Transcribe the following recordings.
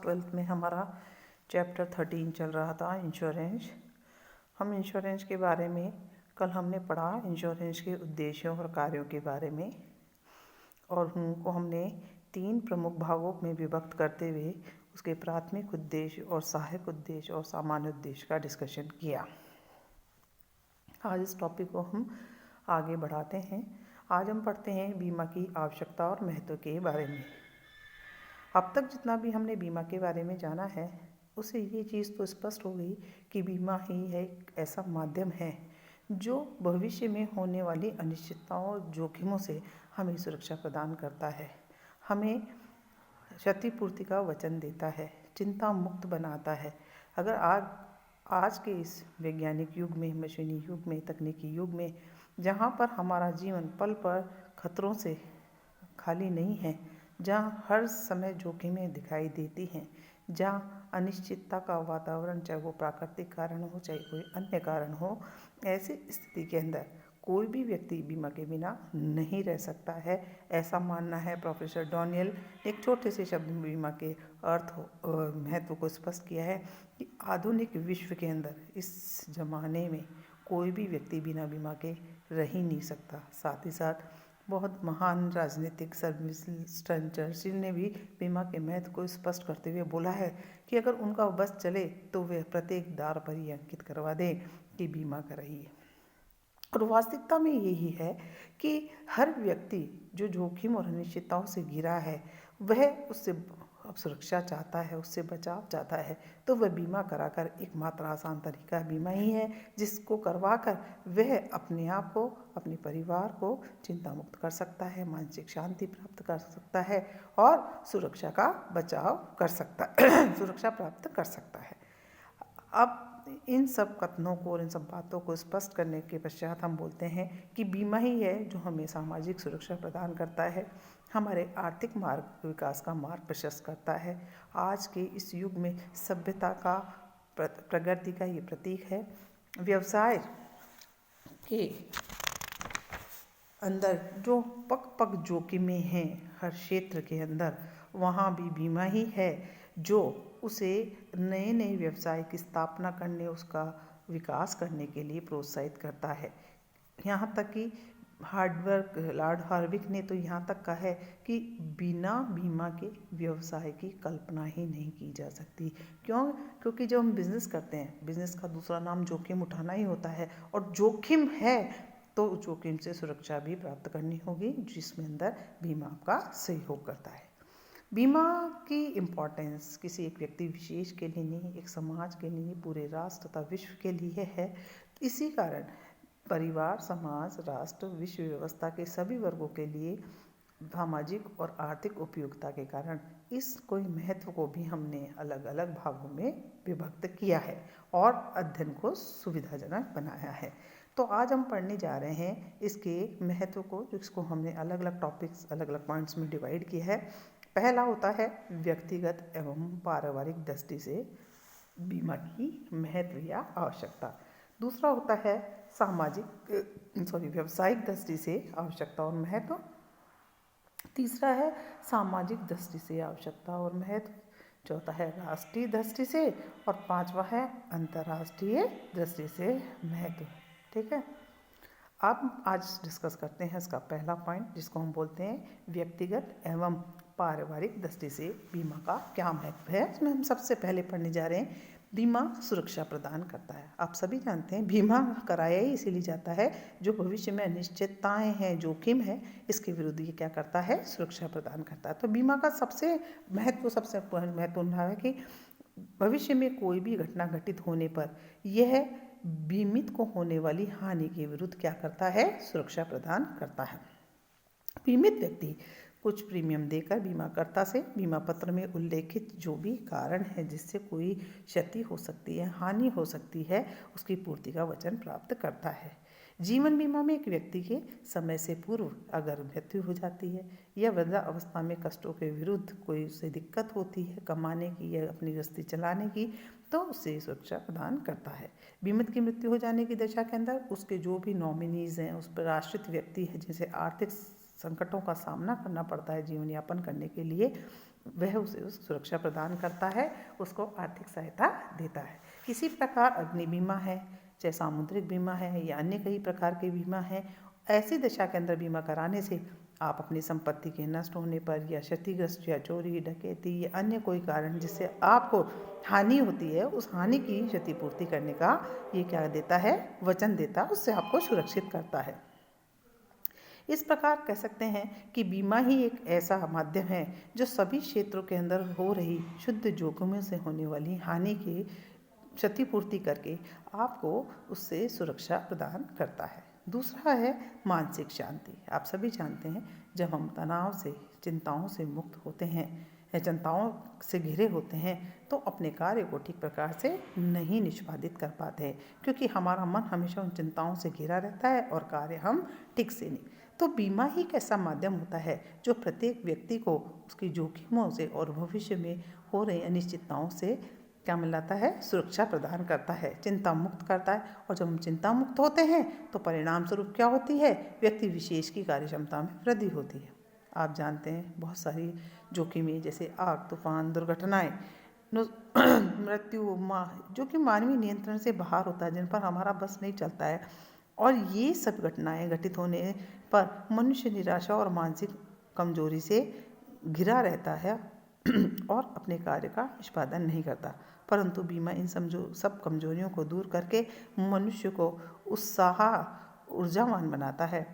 12th में हमारा chapter 13 चल रहा था इंश्योरेंस। हम इंश्योरेंस के बारे में कल हमने पढ़ा, इंश्योरेंस के उद्देश्यों और कार्यों के बारे में, और उनको हमने 3 प्रमुख भागों में विभक्त करते हुए उसके प्राथमिक उद्देश्य और सहायक उद्देश्य और सामान्य उद्देश्य का डिस्कशन किया। आज इस टॉपिक को हम आगे बढ़ाते हैं। आज हम पढ़ते हैं बीमा की आवश्यकता और महत्व के बारे में। अब तक जितना भी हमने बीमा के बारे में जाना है उससे ये चीज़ तो स्पष्ट हो गई कि बीमा ही है एक ऐसा माध्यम है जो भविष्य में होने वाली अनिश्चितताओं और जोखिमों से हमें सुरक्षा प्रदान करता है, हमें क्षतिपूर्ति का वचन देता है, चिंता मुक्त बनाता है। अगर आज के इस वैज्ञानिक युग में, मशीनी युग में, तकनीकी युग में, जहाँ पर हमारा जीवन पल पर खतरों से खाली नहीं है, जहाँ हर समय जोखिमें दिखाई देती हैं, जहाँ अनिश्चितता का वातावरण, चाहे वो प्राकृतिक कारण हो चाहे कोई अन्य कारण हो, ऐसी स्थिति के अंदर कोई भी व्यक्ति बीमा के बिना नहीं रह सकता है, ऐसा मानना है। प्रोफेसर डॉनियल ने एक छोटे से शब्द में बीमा के अर्थ महत्व को स्पष्ट किया है कि आधुनिक विश्व के अंदर इस जमाने में कोई भी व्यक्ति बिना बीमा के रह ही नहीं सकता। साथ ही साथ बहुत महान राजनीतिक सर्विस्टन चर्चिल ने भी बीमा के महत्व को स्पष्ट करते हुए बोला है कि अगर उनका बस चले तो वे प्रत्येक द्वार पर ही अंकित करवा दें कि बीमा कराइए। और वास्तविकता में यही है कि हर व्यक्ति जो जोखिम और अनिश्चितताओं से घिरा है वह उससे सुरक्षा चाहता है, उससे बचाव चाहता है, तो वह बीमा कराकर एकमात्र आसान तरीका बीमा ही है जिसको करवाकर वह अपने आप को, अपने परिवार को चिंता मुक्त कर सकता है, मानसिक शांति प्राप्त कर सकता है और सुरक्षा का बचाव कर सकता है सुरक्षा प्राप्त कर सकता है। अब इन सब कथनों को और इन सब बातों को स्पष्ट करने के पश्चात हम बोलते हैं कि बीमा ही है जो हमें सामाजिक सुरक्षा प्रदान करता है, हमारे आर्थिक मार्ग विकास का मार्ग प्रशस्त करता है। आज के इस युग में सभ्यता का प्रगति का ये प्रतीक है। व्यवसाय के अंदर जो पग जोखिमें हैं हर क्षेत्र के अंदर, वहाँ भी बीमा ही है जो उसे नए नए व्यवसाय की स्थापना करने, उसका विकास करने के लिए प्रोत्साहित करता है। यहाँ तक कि लॉर्ड हार्विक ने तो यहाँ तक कहा है कि बिना बीमा के व्यवसाय की कल्पना ही नहीं की जा सकती। क्योंकि जब हम बिजनेस करते हैं, बिजनेस का दूसरा नाम जोखिम उठाना ही होता है, और जोखिम है तो जोखिम से सुरक्षा भी प्राप्त करनी होगी, जिसमें अंदर बीमा आपका सहयोग करता है। बीमा की इम्पोर्टेंस किसी एक व्यक्ति विशेष के लिए नहीं, एक समाज के लिए, पूरे राष्ट्र तथा विश्व के लिए है। इसी कारण परिवार, समाज, राष्ट्र, विश्व व्यवस्था के सभी वर्गों के लिए सामाजिक और आर्थिक उपयोगिता के कारण इस कोई महत्व को भी हमने अलग अलग भागों में विभक्त किया है और अध्ययन को सुविधाजनक बनाया है। तो आज हम पढ़ने जा रहे हैं इसके महत्व को, जिसको हमने अलग अलग टॉपिक्स, अलग अलग पॉइंट्स में डिवाइड किया है। पहला होता है व्यक्तिगत एवं पारिवारिक दृष्टि से बीमा की महत्व या आवश्यकता। दूसरा होता है व्यावसायिक दृष्टि से आवश्यकता और महत्व। तीसरा है सामाजिक दृष्टि से आवश्यकता और महत्व। चौथा है राष्ट्रीय दृष्टि से, और पांचवा है अंतर्राष्ट्रीय दृष्टि से महत्व। ठीक है, अब आज डिस्कस करते हैं इसका पहला पॉइंट, जिसको हम बोलते हैं व्यक्तिगत एवं पारिवारिक दृष्टि से बीमा का क्या महत्व है। इसमें हम सबसे पहले पढ़ने जा रहे हैं बीमा सुरक्षा प्रदान करता है। आप सभी जानते हैं बीमा कराया ही इसीलिए जाता है जो भविष्य में अनिश्चितताएं हैं, जोखिम है, इसके विरुद्ध ये क्या करता है, सुरक्षा प्रदान करता है। तो बीमा का सबसे महत्वपूर्ण है कि भविष्य में कोई भी घटना घटित होने पर यह बीमित को होने वाली हानि के विरुद्ध क्या करता है, सुरक्षा प्रदान करता है। बीमित व्यक्ति कुछ प्रीमियम देकर बीमाकर्ता से बीमा पत्र में उल्लेखित जो भी कारण है जिससे कोई क्षति हो सकती है, हानि हो सकती है, उसकी पूर्ति का वचन प्राप्त करता है। जीवन बीमा में एक व्यक्ति के समय से पूर्व अगर मृत्यु हो जाती है या वृद्धा अवस्था में कष्टों के विरुद्ध कोई उसे दिक्कत होती है कमाने की या अपनी गृहस्थी चलाने की, तो उसे सुरक्षा प्रदान करता है। बीमित की मृत्यु हो जाने की दशा के अंदर उसके जो भी नॉमिनीज हैं, उस पर आश्रित व्यक्ति है जिसे आर्थिक संकटों का सामना करना पड़ता है जीवन यापन करने के लिए, वह उसे उस सुरक्षा प्रदान करता है, उसको आर्थिक सहायता देता है। इसी प्रकार अग्नि बीमा है, चाहे सामुद्रिक बीमा है या अन्य कई प्रकार के बीमा हैं। ऐसी दशा के अंदर बीमा कराने से आप अपनी संपत्ति के नष्ट होने पर या क्षतिग्रस्त या चोरी डकैती या अन्य कोई कारण जिससे आपको हानि होती है, उस हानि की क्षतिपूर्ति करने का ये क्या देता है, वचन देता है, उससे आपको सुरक्षित करता है। इस प्रकार कह सकते हैं कि बीमा ही एक ऐसा माध्यम है जो सभी क्षेत्रों के अंदर हो रही शुद्ध जोखिमों से होने वाली हानि की क्षतिपूर्ति करके आपको उससे सुरक्षा प्रदान करता है। दूसरा है मानसिक शांति। आप सभी जानते हैं जब हम तनाव से, चिंताओं से मुक्त होते हैं या चिंताओं से घिरे होते हैं तो अपने कार्य को ठीक प्रकार से नहीं निष्पादित कर पाते हैं, क्योंकि हमारा मन हमेशा उन चिंताओं से घिरा रहता है और कार्य हम ठीक से नहीं। तो बीमा ही एक ऐसा माध्यम होता है जो प्रत्येक व्यक्ति को उसकी जोखिमों से और भविष्य में हो रही अनिश्चितताओं से क्या मिलाता है, सुरक्षा प्रदान करता है, चिंता मुक्त करता है। और जब हम चिंता मुक्त होते हैं तो परिणाम स्वरूप क्या होती है, व्यक्ति विशेष की कार्यक्षमता में वृद्धि होती है। आप जानते हैं बहुत सारी जोखिमें जैसे आग, तूफान, दुर्घटनाएं, मृत्यु, जो कि मानवीय नियंत्रण से बाहर होता है, जिन पर हमारा बस नहीं चलता है। और ये सब घटनाएं घटित होने पर मनुष्य निराशा और मानसिक कमजोरी से घिरा रहता है और अपने कार्य का निष्पादन नहीं करता। परंतु बीमा इन सब कमजोरियों को दूर करके मनुष्य को उत्साह ऊर्जावान बनाता है।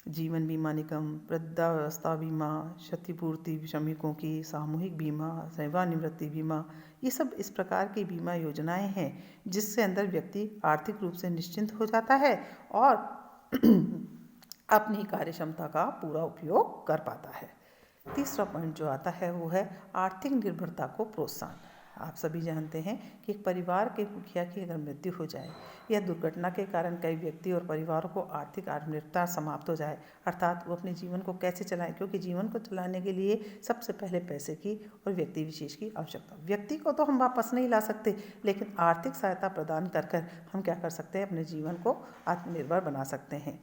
जीवन बीमा निगम, वृद्धावस्था बीमा, क्षतिपूर्ति श्रमिकों की, सामूहिक बीमा, सेवानिवृत्ति बीमा, ये सब इस प्रकार की बीमा योजनाएं हैं जिससे अंदर व्यक्ति आर्थिक रूप से निश्चिंत हो जाता है और अपनी कार्यक्षमता का पूरा उपयोग कर पाता है। तीसरा पॉइंट जो आता है वो है आर्थिक निर्भरता को प्रोत्साहन। आप सभी जानते हैं कि एक परिवार के मुखिया की अगर मृत्यु हो जाए या दुर्घटना के कारण कई व्यक्ति और परिवारों को आर्थिक आत्मनिर्भरता समाप्त हो जाए, अर्थात वो अपने जीवन को कैसे चलाएं, क्योंकि जीवन को चलाने के लिए सबसे पहले पैसे की और व्यक्ति विशेष की आवश्यकता। व्यक्ति को तो हम वापस नहीं ला सकते, लेकिन आर्थिक सहायता प्रदान कर हम क्या कर सकते हैं, अपने जीवन को आत्मनिर्भर बना सकते हैं।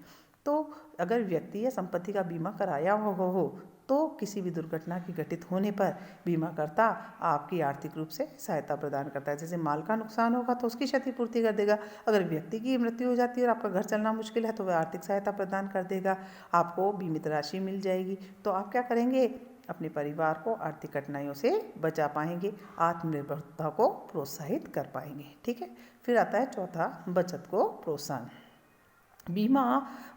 तो अगर व्यक्ति या संपत्ति का बीमा कराया हो तो किसी भी दुर्घटना की घटित होने पर बीमाकर्ता आपकी आर्थिक रूप से सहायता प्रदान करता है। जैसे माल का नुकसान होगा तो उसकी क्षतिपूर्ति कर देगा, अगर व्यक्ति की मृत्यु हो जाती है और आपका घर चलना मुश्किल है तो वह आर्थिक सहायता प्रदान कर देगा, आपको बीमित राशि मिल जाएगी। तो आप क्या करेंगे, अपने परिवार को आर्थिक कठिनाइयों से बचा पाएंगे, आत्मनिर्भरता को प्रोत्साहित कर पाएंगे। ठीक है। फिर आता है चौथा, बचत को प्रोत्साहन। बीमा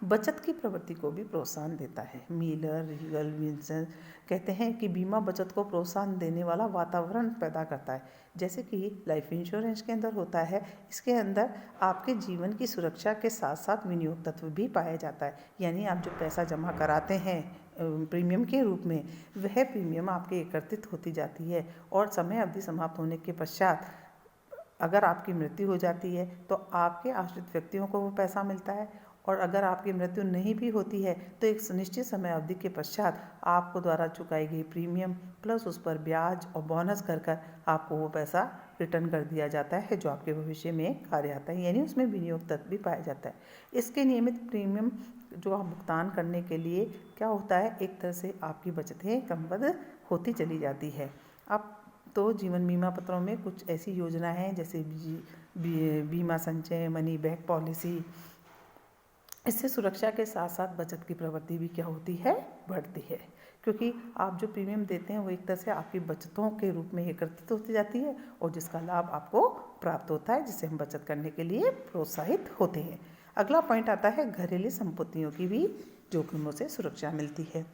बचत की प्रवृत्ति को भी प्रोत्साहन देता है। मिलर, रीगल, विल्सन कहते हैं कि बीमा बचत को प्रोत्साहन देने वाला वातावरण पैदा करता है, जैसे कि लाइफ इंश्योरेंस के अंदर होता है। इसके अंदर आपके जीवन की सुरक्षा के साथ साथ विनियोग तत्व भी पाया जाता है, यानी आप जो पैसा जमा कराते हैं प्रीमियम के रूप में, वह प्रीमियम आपके एकत्रित होती जाती है और समय अवधि समाप्त होने के पश्चात अगर आपकी मृत्यु हो जाती है तो आपके आश्रित व्यक्तियों को वो पैसा मिलता है, और अगर आपकी मृत्यु नहीं भी होती है तो एक निश्चित समय अवधि के पश्चात आपको द्वारा चुकाई गई प्रीमियम प्लस उस पर ब्याज और बोनस कर आपको वो पैसा रिटर्न कर दिया जाता है जो आपके भविष्य में कार्य आता है, यानी उसमें विनियोग तत्व भी पाया जाता है। इसके नियमित प्रीमियम जो आप भुगतान करने के लिए क्या होता है, एक तरह से आपकी बचतें क्रमबद्ध होती चली जाती है। आप तो जीवन बीमा पत्रों में कुछ ऐसी योजनाएं हैं जैसे बीमा संचय, मनी बैक पॉलिसी। इससे सुरक्षा के साथ साथ बचत की प्रवृत्ति भी क्या होती है, बढ़ती है, क्योंकि आप जो प्रीमियम देते हैं वो एक तरह से आपकी बचतों के रूप में एकत्रित होती जाती है और जिसका लाभ आपको प्राप्त होता है, जिससे हम बचत करने के लिए प्रोत्साहित होते हैं। अगला पॉइंट आता है घरेलू संपत्तियों की भी जोखिमों से सुरक्षा मिलती है।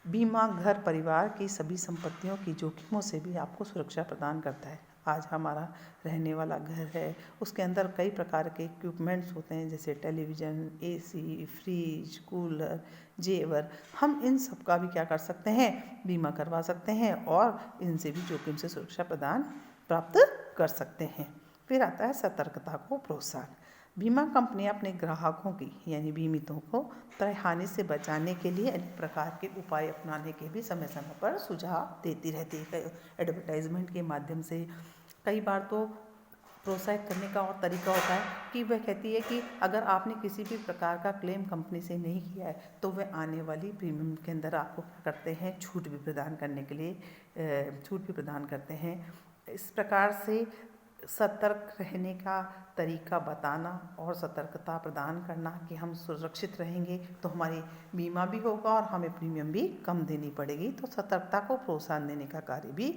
बीमा घर परिवार की सभी संपत्तियों की जोखिमों से भी आपको सुरक्षा प्रदान करता है। आज हमारा रहने वाला घर है, उसके अंदर कई प्रकार के इक्विपमेंट्स होते हैं जैसे टेलीविज़न, एसी, फ्रिज, कूलर, जेवर। हम इन सब का भी क्या कर सकते हैं, बीमा करवा सकते हैं और इनसे भी जोखिम से सुरक्षा प्रदान प्राप्त कर सकते हैं। फिर आता है सतर्कता को प्रोत्साहन। बीमा कंपनियां अपने ग्राहकों की यानी बीमितों को क्रय हानि से बचाने के लिए अनेक प्रकार के उपाय अपनाने के भी समय समय पर सुझाव देती रहती है। एडवर्टाइजमेंट के माध्यम से, कई बार तो प्रोत्साहित करने का और तरीका होता है कि वह कहती है कि अगर आपने किसी भी प्रकार का क्लेम कंपनी से नहीं किया है तो वह आने वाली प्रीमियम के अंदर आपको क्या करते हैं, छूट भी प्रदान करने के लिए छूट भी प्रदान करते हैं। इस प्रकार से सतर्क रहने का तरीका बताना और सतर्कता प्रदान करना कि हम सुरक्षित रहेंगे तो हमारी बीमा भी होगा और हमें प्रीमियम भी कम देनी पड़ेगी। तो सतर्कता को प्रोत्साहन देने का कार्य भी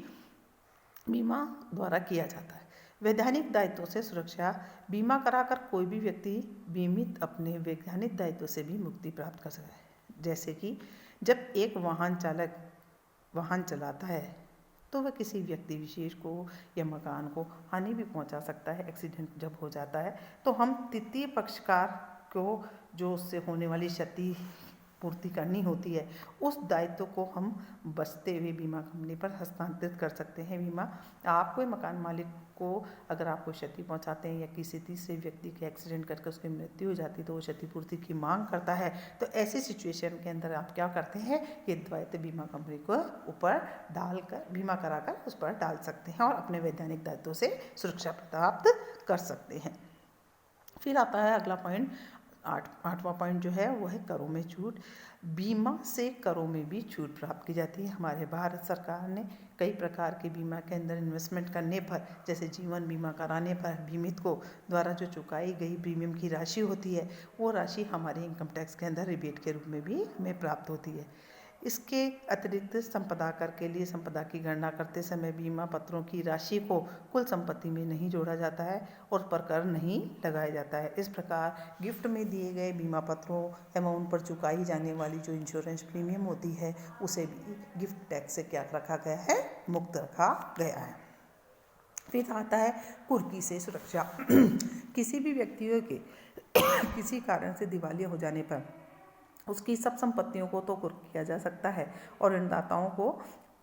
बीमा द्वारा किया जाता है। वैधानिक दायित्वों से सुरक्षा। बीमा कराकर कोई भी व्यक्ति बीमित अपने वैधानिक दायित्व से भी मुक्ति प्राप्त कर सकता है। जैसे कि जब एक वाहन चालक वाहन चलाता है तो वह किसी व्यक्ति विशेष को या मकान को हानि भी पहुंचा सकता है। एक्सीडेंट जब हो जाता है तो हम तृतीय पक्षकार को जो उससे होने वाली क्षति पूर्ति करनी होती है उस दायित्व को हम बचते हुए बीमा कंपनी पर हस्तांतरित कर सकते हैं। बीमा आप कोई मकान मालिक को अगर आपको क्षति पहुंचाते हैं या किसी तीसरे व्यक्ति के एक्सीडेंट करके उसकी मृत्यु हो जाती है तो वो क्षतिपूर्ति की मांग करता है। तो ऐसी सिचुएशन के अंदर आप क्या करते हैं, ये दायित्व बीमा कंपनी को ऊपर डालकर बीमा कराकर उस पर डाल सकते हैं और अपने वैधानिक दायित्वों से सुरक्षा प्राप्त कर सकते हैं। फिर आता है अगला पॉइंट, आठवां पॉइंट जो है वो है करों में छूट। बीमा से करों में भी छूट प्राप्त की जाती है। हमारे भारत सरकार ने कई प्रकार के बीमा के अंदर इन्वेस्टमेंट करने पर, जैसे जीवन बीमा कराने पर बीमित को द्वारा जो चुकाई गई प्रीमियम की राशि होती है वो राशि हमारे इनकम टैक्स के अंदर रिबेट के रूप में भी हमें प्राप्त होती है। इसके अतिरिक्त संपदा कर के लिए संपदा की गणना करते समय बीमा पत्रों की राशि को कुल संपत्ति में नहीं जोड़ा जाता है और पर कर नहीं लगाया जाता है। इस प्रकार गिफ्ट में दिए गए बीमा पत्रों एवं उन पर चुकाई जाने वाली जो इंश्योरेंस प्रीमियम होती है उसे भी गिफ्ट टैक्स से क्या रखा गया है, मुक्त रखा गया है। फिर आता है कुर्की से सुरक्षा। किसी भी व्यक्तियों के किसी कारण से दिवालिया हो जाने पर उसकी सब संपत्तियों को तो कुर्क किया जा सकता है और ऋणदाताओं को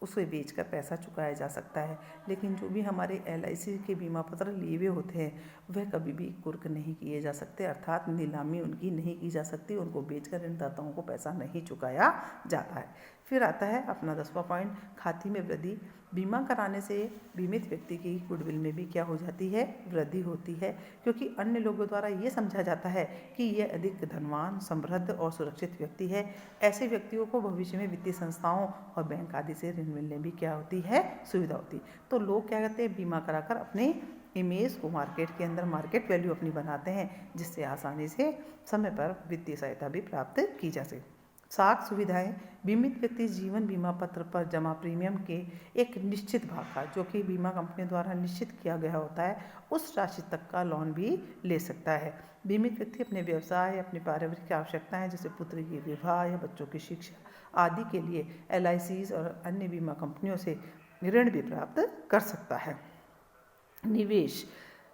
उसे बेचकर पैसा चुकाया जा सकता है, लेकिन जो भी हमारे LIC के बीमा पत्र लिए हुए होते हैं वह कभी भी कुर्क नहीं किए जा सकते, अर्थात नीलामी उनकी नहीं की जा सकती, उनको बेचकर ऋणदाताओं को पैसा नहीं चुकाया जाता है। फिर आता है अपना 10वां पॉइंट, खाते में वृद्धि। बीमा कराने से बीमित व्यक्ति की गुडविल में भी क्या हो जाती है, वृद्धि होती है, क्योंकि अन्य लोगों द्वारा ये समझा जाता है कि यह अधिक धनवान, समृद्ध और सुरक्षित व्यक्ति है। ऐसे व्यक्तियों को भविष्य में वित्तीय संस्थाओं और बैंक आदि से ऋण मिलने भी क्या होती है, सुविधा होती है। तो लोग क्या करते हैं, बीमा कराकर अपने इमेज को मार्केट के अंदर मार्केट वैल्यू अपनी बनाते हैं, जिससे आसानी से समय पर वित्तीय सहायता भी प्राप्त की जा सके। साख सुविधाएं। बीमित व्यक्ति जीवन बीमा पत्र पर जमा प्रीमियम के एक निश्चित भाग का, जो कि बीमा कंपनी द्वारा निश्चित किया गया होता है, उस राशि तक का लोन भी ले सकता है। बीमित व्यक्ति अपने व्यवसाय, अपनी पारिवारिक आवश्यकताएं जैसे पुत्र की विवाह या बच्चों की शिक्षा आदि के लिए LICs और अन्य बीमा कंपनियों से ऋण भी प्राप्त कर सकता है। निवेश।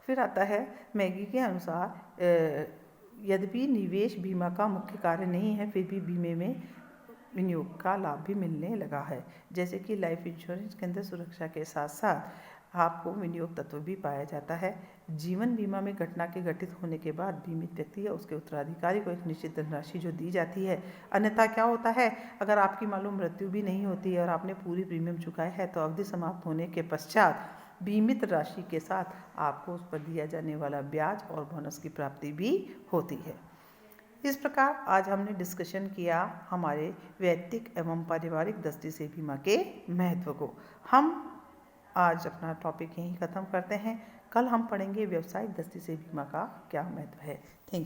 फिर आता है मैगी के अनुसार यद्यपि निवेश बीमा का मुख्य कार्य नहीं है, फिर भी बीमे में विनियोग का लाभ भी मिलने लगा है। जैसे कि लाइफ इंश्योरेंस के अंदर सुरक्षा के साथ साथ आपको विनियोग तत्व भी पाया जाता है। जीवन बीमा में घटना के घटित होने के बाद बीमित व्यक्ति या उसके उत्तराधिकारी को एक निश्चित धनराशि जो दी जाती है। अन्यथा क्या होता है, अगर आपकी मालूम मृत्यु भी नहीं होती है और आपने पूरी प्रीमियम चुकाया है तो अवधि समाप्त होने के पश्चात बीमित राशि के साथ आपको उस पर दिया जाने वाला ब्याज और बोनस की प्राप्ति भी होती है। इस प्रकार आज हमने डिस्कशन किया हमारे वैयक्तिक एवं पारिवारिक दृष्टि से बीमा के महत्व को। हम आज अपना टॉपिक यहीं ख़त्म करते हैं। कल हम पढ़ेंगे व्यावसायिक दृष्टि से बीमा का क्या महत्व है। Thank you.